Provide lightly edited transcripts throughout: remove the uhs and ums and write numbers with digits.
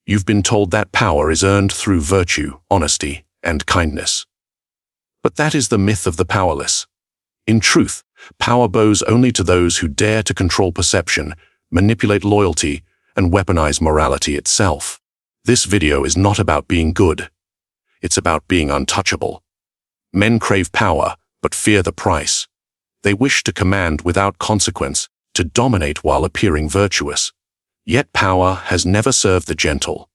You've been told that power is earned through virtue, honesty, and kindness. But that is the myth of the powerless. In truth, power bows only to those who dare to control perception, manipulate loyalty, and weaponize morality itself. This video is not about being good. It's about being untouchable. Men crave power, but fear the price. They wish to command without consequence, to dominate while appearing virtuous. Yet power has never served the gentle.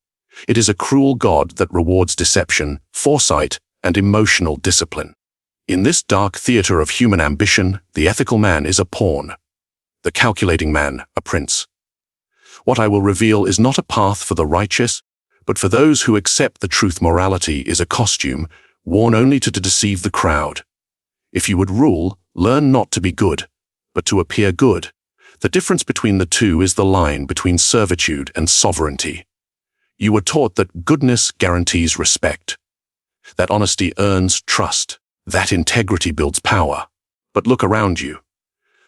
It is a cruel god that rewards deception, foresight, and emotional discipline. In this dark theater of human ambition, the ethical man is a pawn. The calculating man, a prince. What I will reveal is not a path for the righteous, but for those who accept the truth. Morality is a costume, worn only to deceive the crowd. If you would rule, learn not to be good, but to appear good. The difference between the two is the line between servitude and sovereignty. You were taught that goodness guarantees respect, that honesty earns trust, that integrity builds power. But look around you.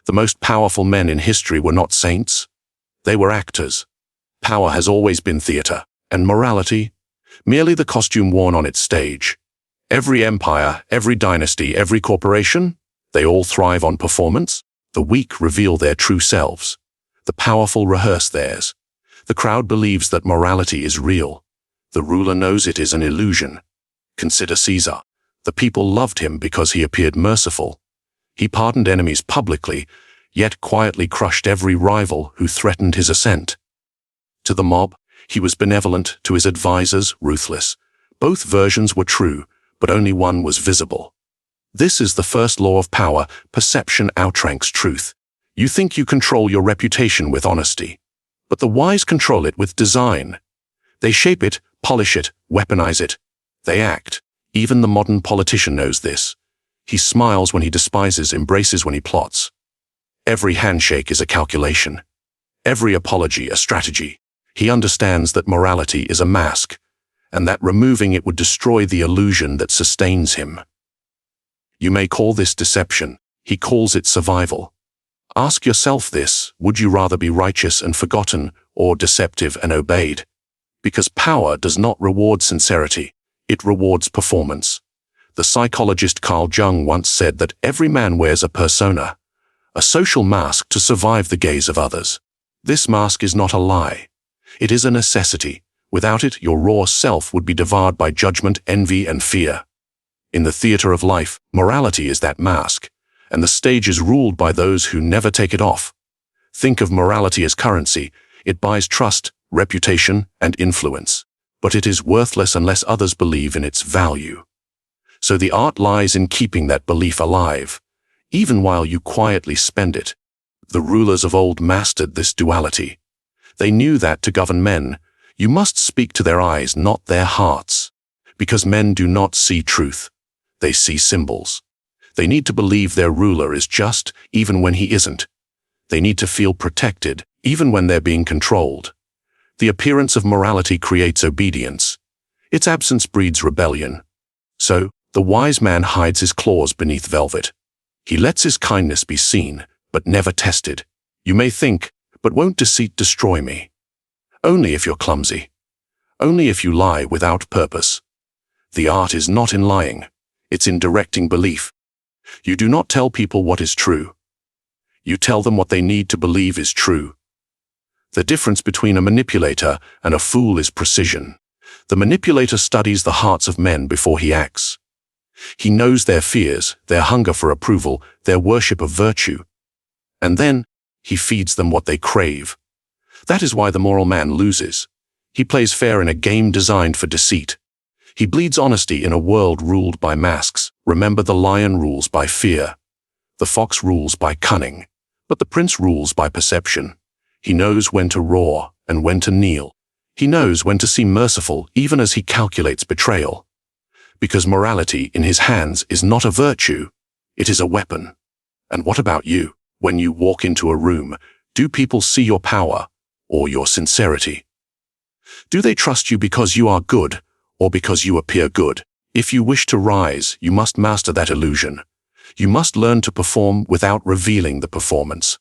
The most powerful men in history were not saints. They were actors. Power has always been theater, and morality, merely the costume worn on its stage. Every empire, every dynasty, every corporation, they all thrive on performance. The weak reveal their true selves. The powerful rehearse theirs. The crowd believes that morality is real. The ruler knows it is an illusion. Consider Caesar. The people loved him because he appeared merciful. He pardoned enemies publicly, yet quietly crushed every rival who threatened his ascent. To the mob, he was benevolent, to his advisors, ruthless. Both versions were true, but only one was visible. This is the first law of power. Perception outranks truth. You think you control your reputation with honesty, but the wise control it with design. They shape it, polish it, weaponize it. They act. Even the modern politician knows this. He smiles when he despises, embraces when he plots. Every handshake is a calculation. Every apology a strategy. He understands that morality is a mask, and that removing it would destroy the illusion that sustains him. You may call this deception. He calls it survival. Ask yourself this: would you rather be righteous and forgotten, or deceptive and obeyed? Because power does not reward sincerity, it rewards performance. The psychologist Carl Jung once said that every man wears a persona, a social mask to survive the gaze of others. This mask is not a lie. It is a necessity. Without it, your raw self would be devoured by judgment, envy, and fear. In the theater of life, morality is that mask, and the stage is ruled by those who never take it off. Think of morality as currency. It buys trust, reputation, and influence, but it is worthless unless others believe in its value. So the art lies in keeping that belief alive, even while you quietly spend it. The rulers of old mastered this duality. They knew that to govern men, you must speak to their eyes, not their hearts, because men do not see truth. They see symbols. They need to believe their ruler is just, even when he isn't. They need to feel protected, even when they're being controlled. The appearance of morality creates obedience. Its absence breeds rebellion. So, the wise man hides his claws beneath velvet. He lets his kindness be seen, but never tested. You may think, but won't deceit destroy me? Only if you're clumsy. Only if you lie without purpose. The art is not in lying. It's in directing belief. You do not tell people what is true. You tell them what they need to believe is true. The difference between a manipulator and a fool is precision. The manipulator studies the hearts of men before he acts. He knows their fears, their hunger for approval, their worship of virtue. And then, he feeds them what they crave. That is why the moral man loses. He plays fair in a game designed for deceit. He bleeds honesty in a world ruled by masks. Remember, the lion rules by fear. The fox rules by cunning. But the prince rules by perception. He knows when to roar and when to kneel. He knows when to seem merciful even as he calculates betrayal. Because morality in his hands is not a virtue, it is a weapon. And what about you? When you walk into a room, do people see your power or your sincerity? Do they trust you because you are good or because you appear good? If you wish to rise, you must master that illusion. You must learn to perform without revealing the performance.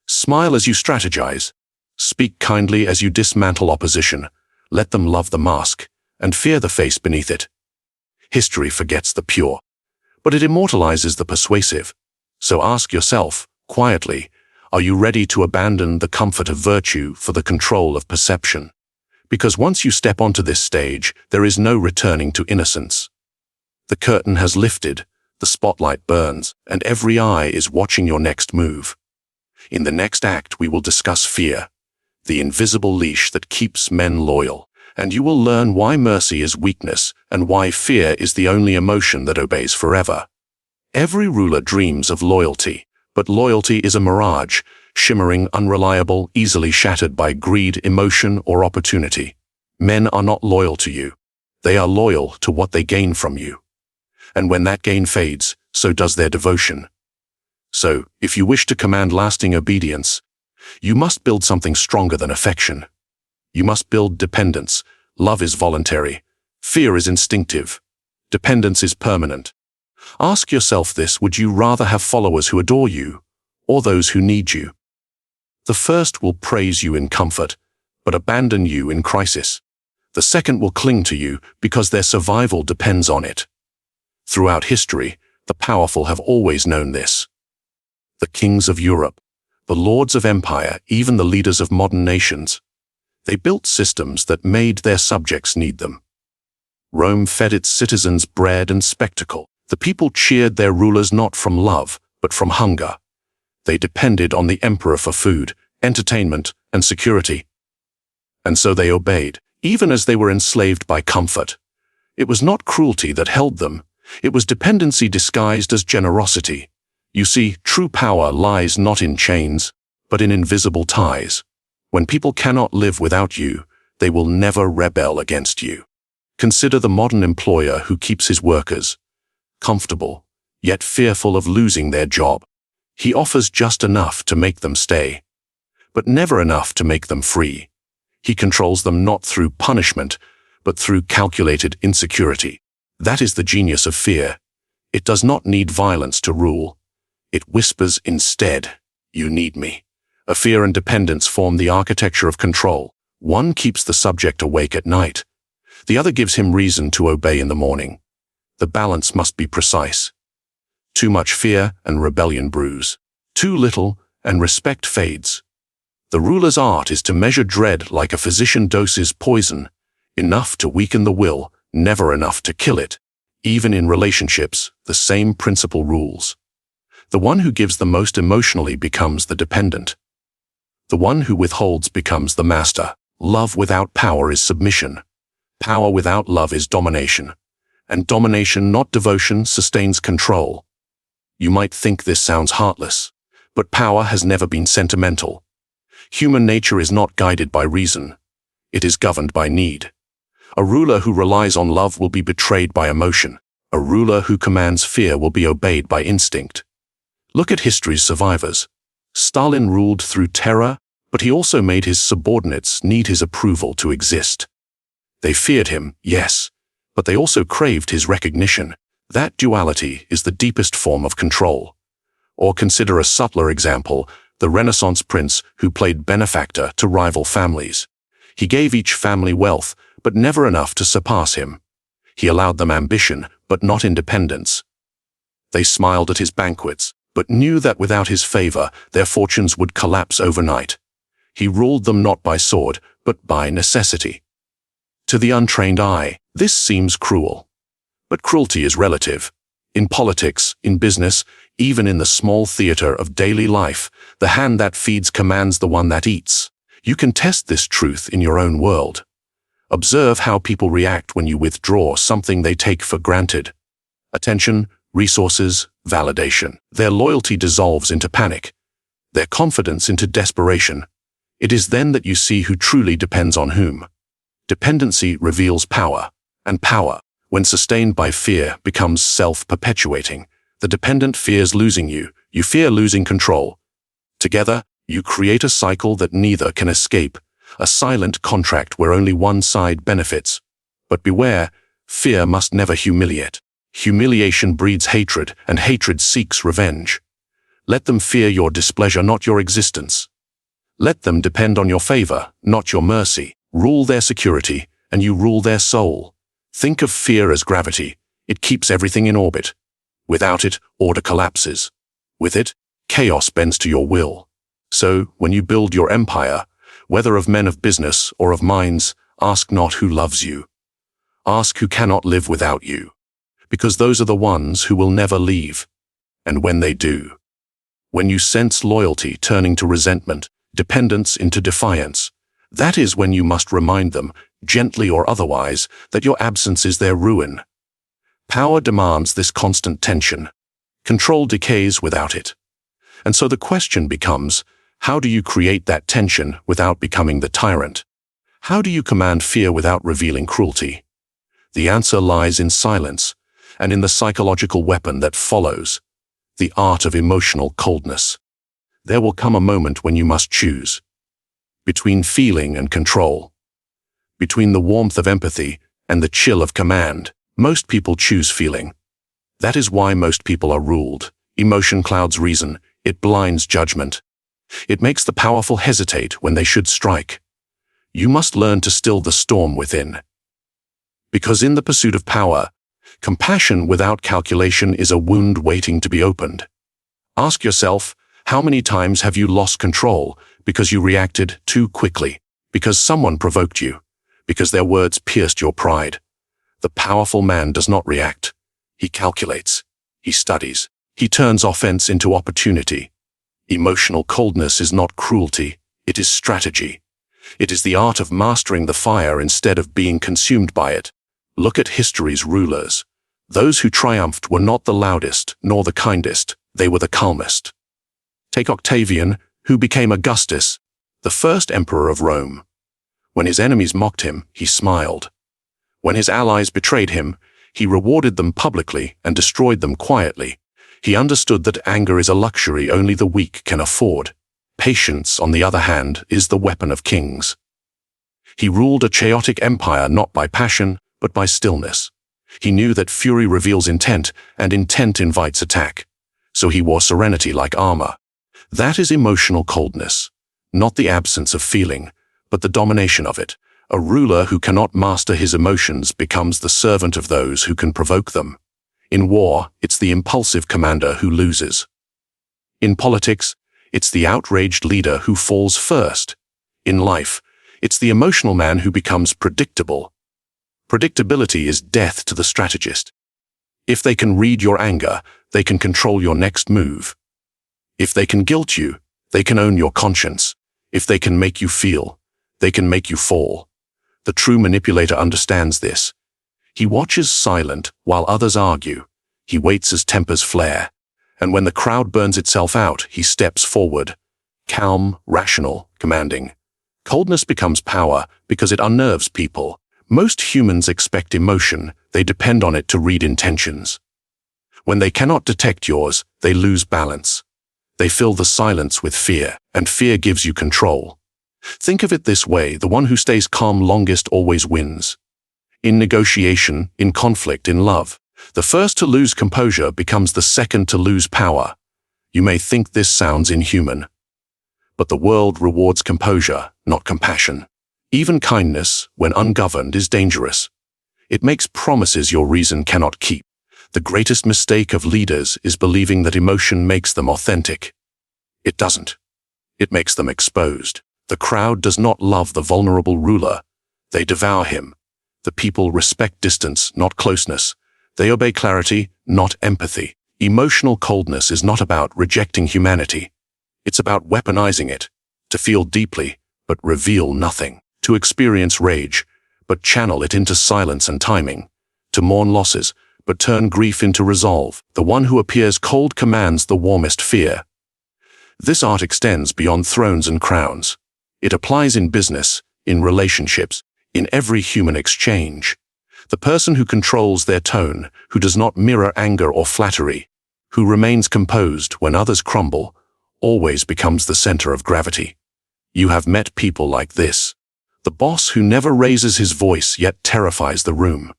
Smile as you strategize. Speak kindly as you dismantle opposition. Let them love the mask and fear the face beneath it. History forgets the pure, but it immortalizes the persuasive. So ask yourself, quietly, are you ready to abandon the comfort of virtue for the control of perception? Because once you step onto this stage, there is no returning to innocence. The curtain has lifted, the spotlight burns, and every eye is watching your next move. In the next act, we will discuss fear, the invisible leash that keeps men loyal, and you will learn why mercy is weakness and why fear is the only emotion that obeys forever. Every ruler dreams of loyalty, but loyalty is a mirage, shimmering, unreliable, easily shattered by greed, emotion, or opportunity. Men are not loyal to you. They are loyal to what they gain from you. And when that gain fades, so does their devotion. So, if you wish to command lasting obedience, you must build something stronger than affection. You must build dependence. Love is voluntary. Fear is instinctive. Dependence is permanent. Ask yourself this: would you rather have followers who adore you, or those who need you? The first will praise you in comfort, but abandon you in crisis. The second will cling to you because their survival depends on it. Throughout history, the powerful have always known this. The kings of Europe, the lords of empire, even the leaders of modern nations. They built systems that made their subjects need them. Rome fed its citizens bread and spectacle. The people cheered their rulers not from love, but from hunger. They depended on the emperor for food, entertainment, and security. And so they obeyed, even as they were enslaved by comfort. It was not cruelty that held them. It was dependency disguised as generosity. You see, true power lies not in chains, but in invisible ties. When people cannot live without you, they will never rebel against you. Consider the modern employer who keeps his workers comfortable, yet fearful of losing their job. He offers just enough to make them stay, but never enough to make them free. He controls them not through punishment, but through calculated insecurity. That is the genius of fear. It does not need violence to rule. It whispers instead, "You need me." A fear and dependence form the architecture of control. One keeps the subject awake at night. The other gives him reason to obey in the morning. The balance must be precise. Too much fear and rebellion bruise. Too little and respect fades. The ruler's art is to measure dread like a physician doses poison, enough to weaken the will, never enough to kill it. Even in relationships, the same principle rules. The one who gives the most emotionally becomes the dependent. The one who withholds becomes the master. Love without power is submission. Power without love is domination. And domination, not devotion, sustains control. You might think this sounds heartless, but power has never been sentimental. Human nature is not guided by reason. It is governed by need. A ruler who relies on love will be betrayed by emotion. A ruler who commands fear will be obeyed by instinct. Look at history's survivors. Stalin ruled through terror, but he also made his subordinates need his approval to exist. They feared him, yes, but they also craved his recognition. That duality is the deepest form of control. Or consider a subtler example, the Renaissance prince who played benefactor to rival families. He gave each family wealth, but never enough to surpass him. He allowed them ambition, but not independence. They smiled at his banquets, but knew that without his favor, their fortunes would collapse overnight. He ruled them not by sword, but by necessity. To the untrained eye, this seems cruel. But cruelty is relative. In politics, in business, even in the small theater of daily life, the hand that feeds commands the one that eats. You can test this truth in your own world. Observe how people react when you withdraw something they take for granted. Attention, resources, validation. Their loyalty dissolves into panic. Their confidence into desperation. It is then that you see who truly depends on whom. Dependency reveals power, and power, when sustained by fear, becomes self-perpetuating. The dependent fears losing you, you fear losing control. Together, you create a cycle that neither can escape, a silent contract where only one side benefits. But beware, fear must never humiliate. Humiliation breeds hatred, and hatred seeks revenge. Let them fear your displeasure, not your existence. Let them depend on your favor, not your mercy. Rule their security, and you rule their soul. Think of fear as gravity. It keeps everything in orbit. Without it, order collapses. With it, chaos bends to your will. So, when you build your empire, whether of men of business or of minds, ask not who loves you. Ask who cannot live without you. Because those are the ones who will never leave. And when they do, when you sense loyalty turning to resentment, dependence into defiance, that is when you must remind them, gently or otherwise, that your absence is their ruin. Power demands this constant tension. Control decays without it. And so the question becomes, how do you create that tension without becoming the tyrant? How do you command fear without revealing cruelty? The answer lies in silence, and in the psychological weapon that follows, the art of emotional coldness. There will come a moment when you must choose. Between feeling and control. Between the warmth of empathy and the chill of command. Most people choose feeling. That is why most people are ruled. Emotion clouds reason. It blinds judgment. It makes the powerful hesitate when they should strike. You must learn to still the storm within. Because in the pursuit of power, compassion without calculation is a wound waiting to be opened. Ask yourself, how many times have you lost control because you reacted too quickly, because someone provoked you, because their words pierced your pride? The powerful man does not react. He calculates. He studies. He turns offense into opportunity. Emotional coldness is not cruelty. It is strategy. It is the art of mastering the fire instead of being consumed by it. Look at history's rulers. Those who triumphed were not the loudest nor the kindest. They were the calmest. Take Octavian, who became Augustus, the first emperor of Rome. When his enemies mocked him, he smiled. When his allies betrayed him, he rewarded them publicly and destroyed them quietly. He understood that anger is a luxury only the weak can afford. Patience, on the other hand, is the weapon of kings. He ruled a chaotic empire not by passion, but by stillness. He knew that fury reveals intent, and intent invites attack. So he wore serenity like armor. That is emotional coldness. Not the absence of feeling, but the domination of it. A ruler who cannot master his emotions becomes the servant of those who can provoke them. In war, it's the impulsive commander who loses. In politics, it's the outraged leader who falls first. In life, it's the emotional man who becomes predictable. Predictability is death to the strategist. If they can read your anger, they can control your next move. If they can guilt you, they can own your conscience. If they can make you feel, they can make you fall. The true manipulator understands this. He watches silent while others argue. He waits as tempers flare. And when the crowd burns itself out, he steps forward. Calm, rational, commanding. Coldness becomes power because it unnerves people. Most humans expect emotion. They depend on it to read intentions. When they cannot detect yours, they lose balance. They fill the silence with fear, and fear gives you control. Think of it this way, the one who stays calm longest always wins. In negotiation, in conflict, in love, the first to lose composure becomes the second to lose power. You may think this sounds inhuman. But the world rewards composure, not compassion. Even kindness, when ungoverned, is dangerous. It makes promises your reason cannot keep. The greatest mistake of leaders is believing that emotion makes them authentic. It doesn't. It makes them exposed. The crowd does not love the vulnerable ruler. They devour him. The people respect distance, not closeness. They obey clarity, not empathy. Emotional coldness is not about rejecting humanity. It's about weaponizing it. To feel deeply, but reveal nothing. To experience rage, but channel it into silence and timing. To mourn losses, but turn grief into resolve. The one who appears cold commands the warmest fear. This art extends beyond thrones and crowns. It applies in business, in relationships, in every human exchange. The person who controls their tone, who does not mirror anger or flattery, who remains composed when others crumble, always becomes the center of gravity. You have met people like this. The boss who never raises his voice yet terrifies the room.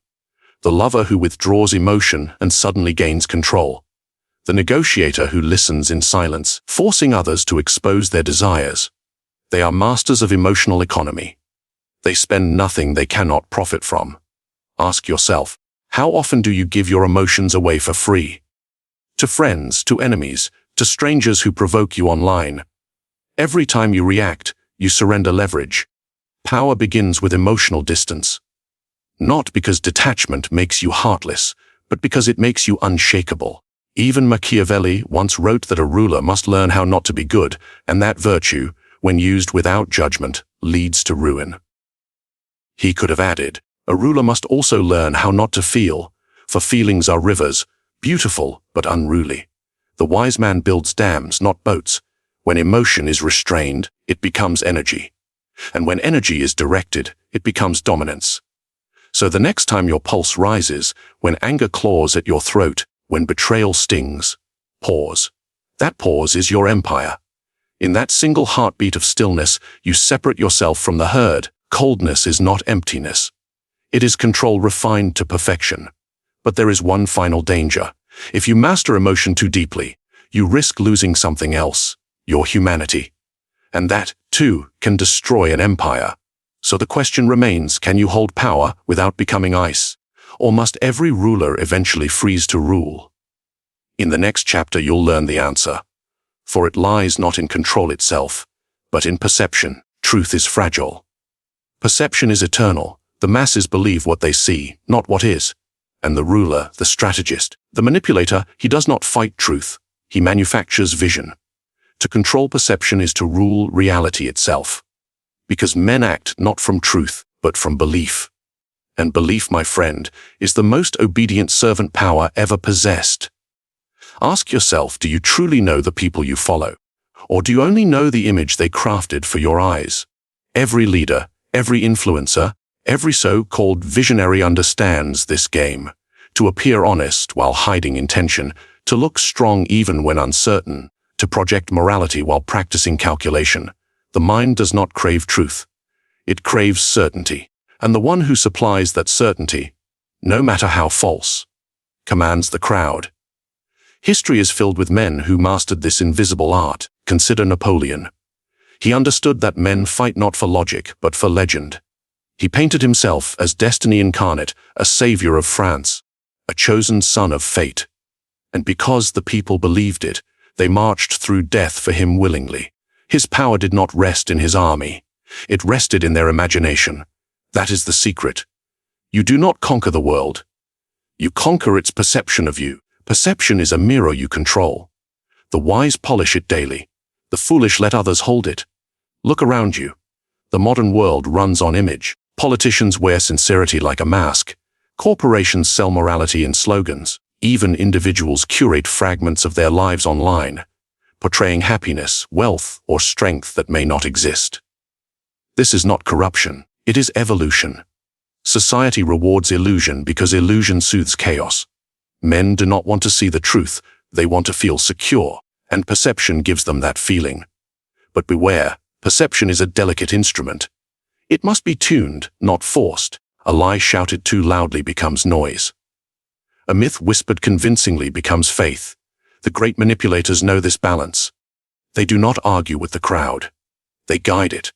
The lover who withdraws emotion and suddenly gains control. The negotiator who listens in silence, forcing others to expose their desires. They are masters of emotional economy. They spend nothing they cannot profit from. Ask yourself, how often do you give your emotions away for free? To friends, to enemies, to strangers who provoke you online. Every time you react, you surrender leverage. Power begins with emotional distance. Not because detachment makes you heartless, but because it makes you unshakable. Even Machiavelli once wrote that a ruler must learn how not to be good, and that virtue, when used without judgment, leads to ruin. He could have added, a ruler must also learn how not to feel, for feelings are rivers, beautiful but unruly. The wise man builds dams, not boats. When emotion is restrained, it becomes energy. And when energy is directed, it becomes dominance. So the next time your pulse rises, when anger claws at your throat, when betrayal stings, pause. That pause is your empire. In that single heartbeat of stillness, you separate yourself from the herd. Coldness is not emptiness. It is control refined to perfection. But there is one final danger. If you master emotion too deeply, you risk losing something else, your humanity. And that, too, can destroy an empire. So the question remains, can you hold power without becoming ice? Or must every ruler eventually freeze to rule? In the next chapter you'll learn the answer. For it lies not in control itself, but in perception. Truth is fragile. Perception is eternal. The masses believe what they see, not what is. And the ruler, the strategist, the manipulator, he does not fight truth. He manufactures vision. To control perception is to rule reality itself. Because men act not from truth, but from belief. And belief, my friend, is the most obedient servant power ever possessed. Ask yourself, do you truly know the people you follow? Or do you only know the image they crafted for your eyes? Every leader, every influencer, every so-called visionary understands this game. To appear honest while hiding intention, to look strong even when uncertain, to project morality while practicing calculation. The mind does not crave truth. It craves certainty. And the one who supplies that certainty, no matter how false, commands the crowd. History is filled with men who mastered this invisible art. Consider Napoleon. He understood that men fight not for logic, but for legend. He painted himself as destiny incarnate, a savior of France, a chosen son of fate. And because the people believed it, they marched through death for him willingly. His power did not rest in his army. It rested in their imagination. That is the secret. You do not conquer the world. You conquer its perception of you. Perception is a mirror you control. The wise polish it daily. The foolish let others hold it. Look around you. The modern world runs on image. Politicians wear sincerity like a mask. Corporations sell morality in slogans. Even individuals curate fragments of their lives online, portraying happiness, wealth, or strength that may not exist. This is not corruption. It is evolution. Society rewards illusion because illusion soothes chaos. Men do not want to see the truth. They want to feel secure, and perception gives them that feeling. But beware, perception is a delicate instrument. It must be tuned, not forced. A lie shouted too loudly becomes noise. A myth whispered convincingly becomes faith. The great manipulators know this balance. They do not argue with the crowd. They guide it.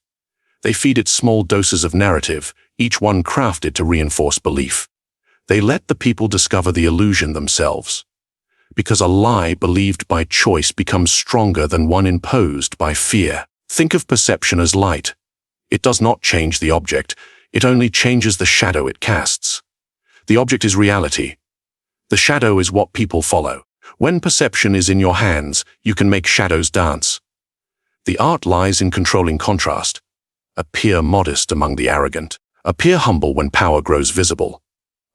They feed it small doses of narrative, each one crafted to reinforce belief. They let the people discover the illusion themselves. Because a lie believed by choice becomes stronger than one imposed by fear. Think of perception as light. It does not change the object. It only changes the shadow it casts. The object is reality. The shadow is what people follow. When perception is in your hands, you can make shadows dance. The art lies in controlling contrast. Appear modest among the arrogant. Appear humble when power grows visible.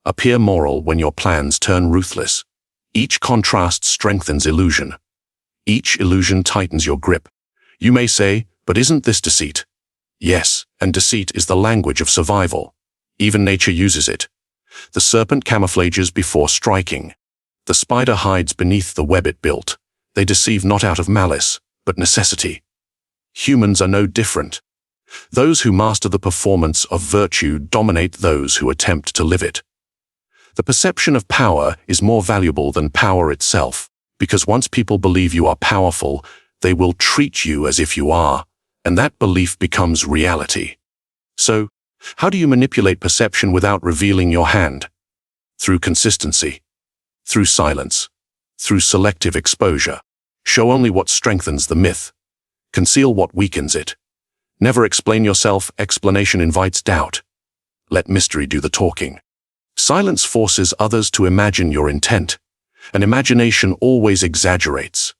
Appear moral when your plans turn ruthless. Each contrast strengthens illusion. Each illusion tightens your grip. You may say, but isn't this deceit? Yes, and deceit is the language of survival. Even nature uses it. The serpent camouflages before striking. The spider hides beneath the web it built. They deceive not out of malice, but necessity. Humans are no different. Those who master the performance of virtue dominate those who attempt to live it. The perception of power is more valuable than power itself, because once people believe you are powerful, they will treat you as if you are, and that belief becomes reality. So, How do you manipulate perception without revealing your hand? Through consistency, through silence, through selective exposure. Show only what strengthens the myth. Conceal what weakens it. Never explain yourself. Explanation invites doubt. Let mystery do the talking. Silence forces others to imagine your intent, and imagination always exaggerates.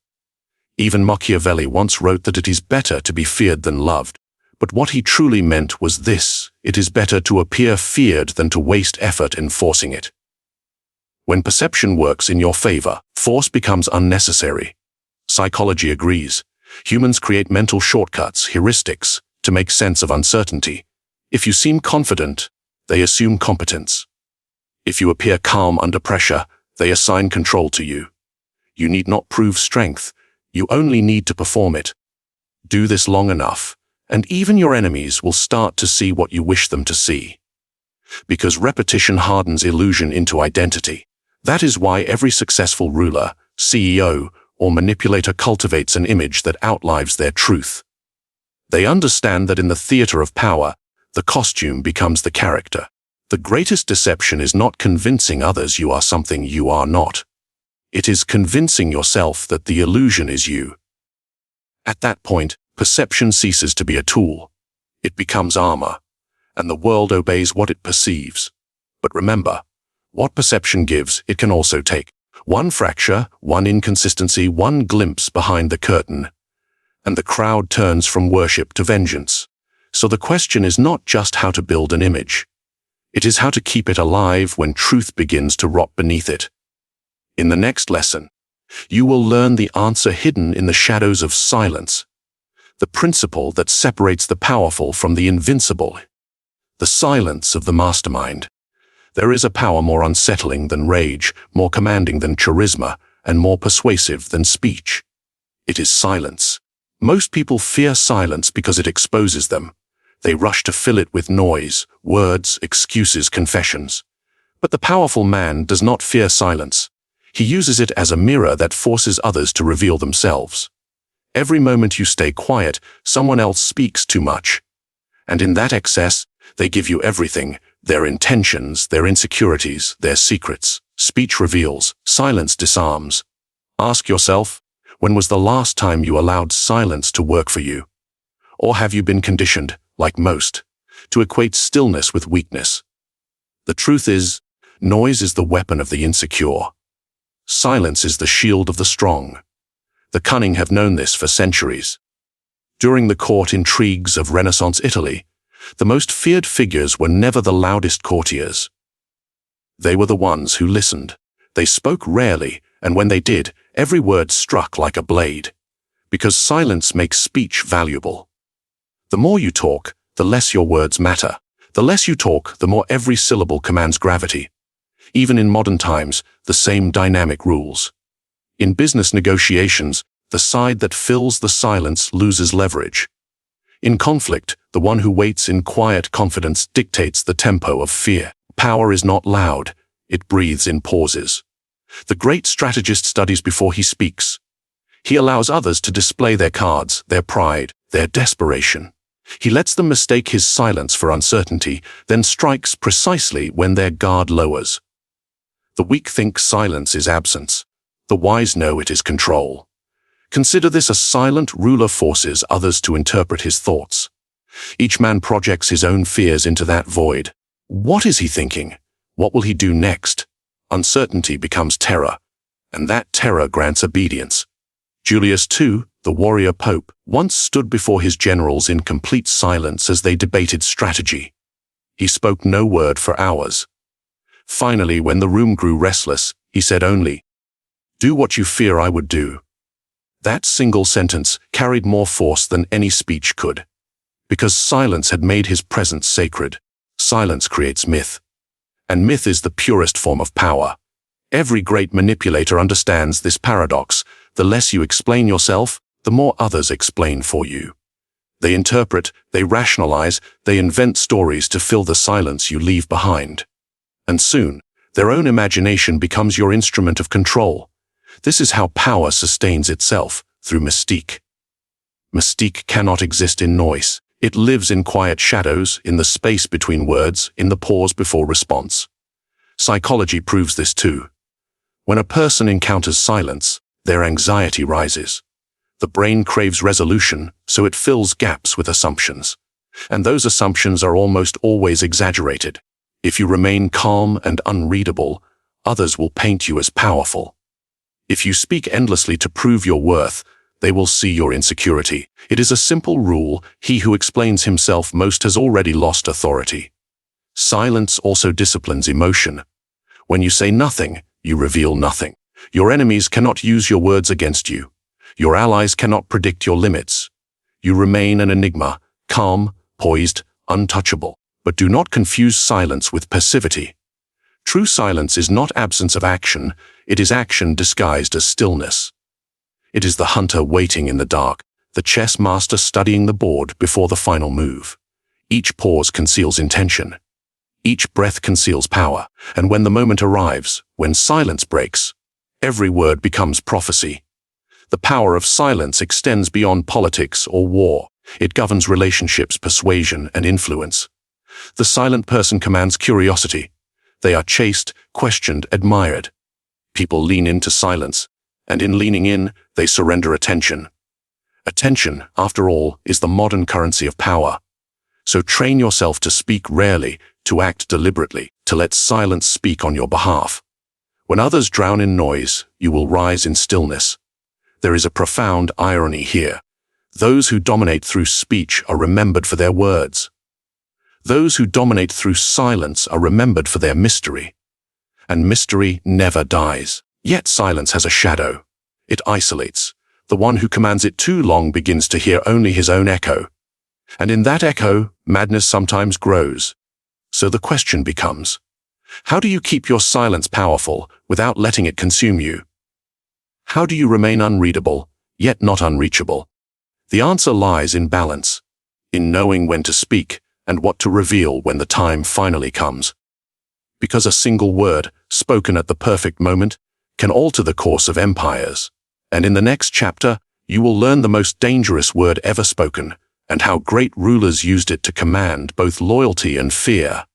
Even Machiavelli once wrote that it is better to be feared than loved, but what he truly meant was this: it is better to appear feared than to waste effort enforcing it. When perception works in your favor, force becomes unnecessary. Psychology agrees. Humans create mental shortcuts, heuristics, to make sense of uncertainty. If you seem confident, they assume competence. If you appear calm under pressure, they assign control to you. You need not prove strength. You only need to perform it. Do this long enough, and even your enemies will start to see what you wish them to see. Because repetition hardens illusion into identity. That is why every successful ruler, CEO, or manipulator cultivates an image that outlives their truth. They understand that in the theater of power, the costume becomes the character. The greatest deception is not convincing others you are something you are not. It is convincing yourself that the illusion is you. At that point, perception ceases to be a tool. It becomes armor, and the world obeys what it perceives. But remember, what perception gives, it can also take. One fracture, one inconsistency, one glimpse behind the curtain, and the crowd turns from worship to vengeance. So the question is not just how to build an image. It is how to keep it alive when truth begins to rot beneath it. In the next lesson, you will learn the answer hidden in the shadows of silence, the principle that separates the powerful from the invincible, the silence of the mastermind. There is a power more unsettling than rage, more commanding than charisma, and more persuasive than speech. It is silence. Most people fear silence because it exposes them. They rush to fill it with noise, words, excuses, confessions. But the powerful man does not fear silence. He uses it as a mirror that forces others to reveal themselves. Every moment you stay quiet, someone else speaks too much. And in that excess, they give you everything: their intentions, their insecurities, their secrets. Speech reveals, silence disarms. Ask yourself, when was the last time you allowed silence to work for you? Or have you been conditioned, like most, to equate stillness with weakness? The truth is, noise is the weapon of the insecure. Silence is the shield of the strong. The cunning have known this for centuries. During the court intrigues of Renaissance Italy, the most feared figures were never the loudest courtiers. They were the ones who listened. They spoke rarely, and when they did, every word struck like a blade. Because silence makes speech valuable. The more you talk, the less your words matter. The less you talk, the more every syllable commands gravity. Even in modern times, the same dynamic rules. In business negotiations, the side that fills the silence loses leverage. In conflict, the one who waits in quiet confidence dictates the tempo of fear. Power is not loud, it breathes in pauses. The great strategist studies before he speaks. He allows others to display their cards, their pride, their desperation. He lets them mistake his silence for uncertainty, then strikes precisely when their guard lowers. The weak think silence is absence. The wise know it is control. Consider this: a silent ruler forces others to interpret his thoughts. Each man projects his own fears into that void. What is he thinking? What will he do next? Uncertainty becomes terror, and that terror grants obedience. Julius II, the warrior pope, once stood before his generals in complete silence as they debated strategy. He spoke no word for hours. Finally, when the room grew restless, he said only, "Do what you fear I would do." That single sentence carried more force than any speech could. Because silence had made his presence sacred. Silence creates myth. And myth is the purest form of power. Every great manipulator understands this paradox. The less you explain yourself, the more others explain for you. They interpret, they rationalize, they invent stories to fill the silence you leave behind. And soon, their own imagination becomes your instrument of control. This is how power sustains itself, through mystique. Mystique cannot exist in noise. It lives in quiet shadows, in the space between words, in the pause before response. Psychology proves this too. When a person encounters silence, their anxiety rises. The brain craves resolution, so it fills gaps with assumptions. And those assumptions are almost always exaggerated. If you remain calm and unreadable, others will paint you as powerful. If you speak endlessly to prove your worth, they will see your insecurity. It is a simple rule: he who explains himself most has already lost authority. Silence also disciplines emotion. When you say nothing, you reveal nothing. Your enemies cannot use your words against you. Your allies cannot predict your limits. You remain an enigma, calm, poised, untouchable. But do not confuse silence with passivity. True silence is not absence of action, it is action disguised as stillness. It is the hunter waiting in the dark, the chess master studying the board before the final move. Each pause conceals intention. Each breath conceals power, and when the moment arrives, when silence breaks, every word becomes prophecy. The power of silence extends beyond politics or war. It governs relationships, persuasion, and influence. The silent person commands curiosity. They are chased, questioned, admired. People lean into silence, and in leaning in, they surrender attention. Attention, after all, is the modern currency of power. So train yourself to speak rarely, to act deliberately, to let silence speak on your behalf. When others drown in noise, you will rise in stillness. There is a profound irony here. Those who dominate through speech are remembered for their words. Those who dominate through silence are remembered for their mystery. And mystery never dies. Yet silence has a shadow. It isolates. The one who commands it too long begins to hear only his own echo. And in that echo, madness sometimes grows. So the question becomes, how do you keep your silence powerful without letting it consume you? How do you remain unreadable, yet not unreachable? The answer lies in balance, in knowing when to speak and what to reveal when the time finally comes. Because a single word, spoken at the perfect moment, can alter the course of empires. And in the next chapter, you will learn the most dangerous word ever spoken, and how great rulers used it to command both loyalty and fear.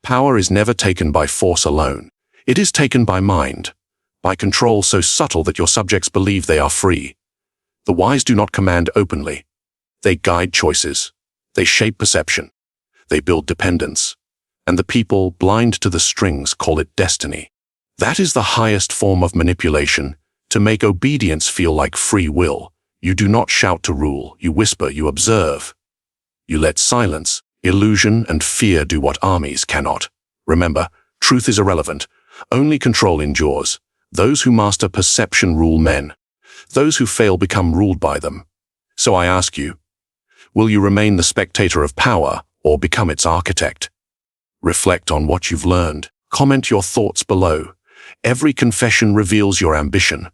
Power is never taken by force alone. It is taken by mind, by control so subtle that your subjects believe they are free. The wise do not command openly. They guide choices. They shape perception. They build dependence. And the people, blind to the strings, call it destiny. That is the highest form of manipulation, to make obedience feel like free will. You do not shout to rule, you whisper, you observe. You let silence, illusion, and fear do what armies cannot. Remember, truth is irrelevant. Only control endures. Those who master perception rule men. Those who fail become ruled by them. So I ask you, will you remain the spectator of power or become its architect? Reflect on what you've learned. Comment your thoughts below. Every confession reveals your ambition.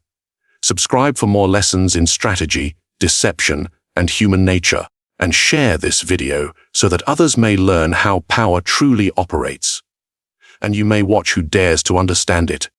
Subscribe for more lessons in strategy, deception, and human nature, and share this video so that others may learn how power truly operates. And you may watch who dares to understand it.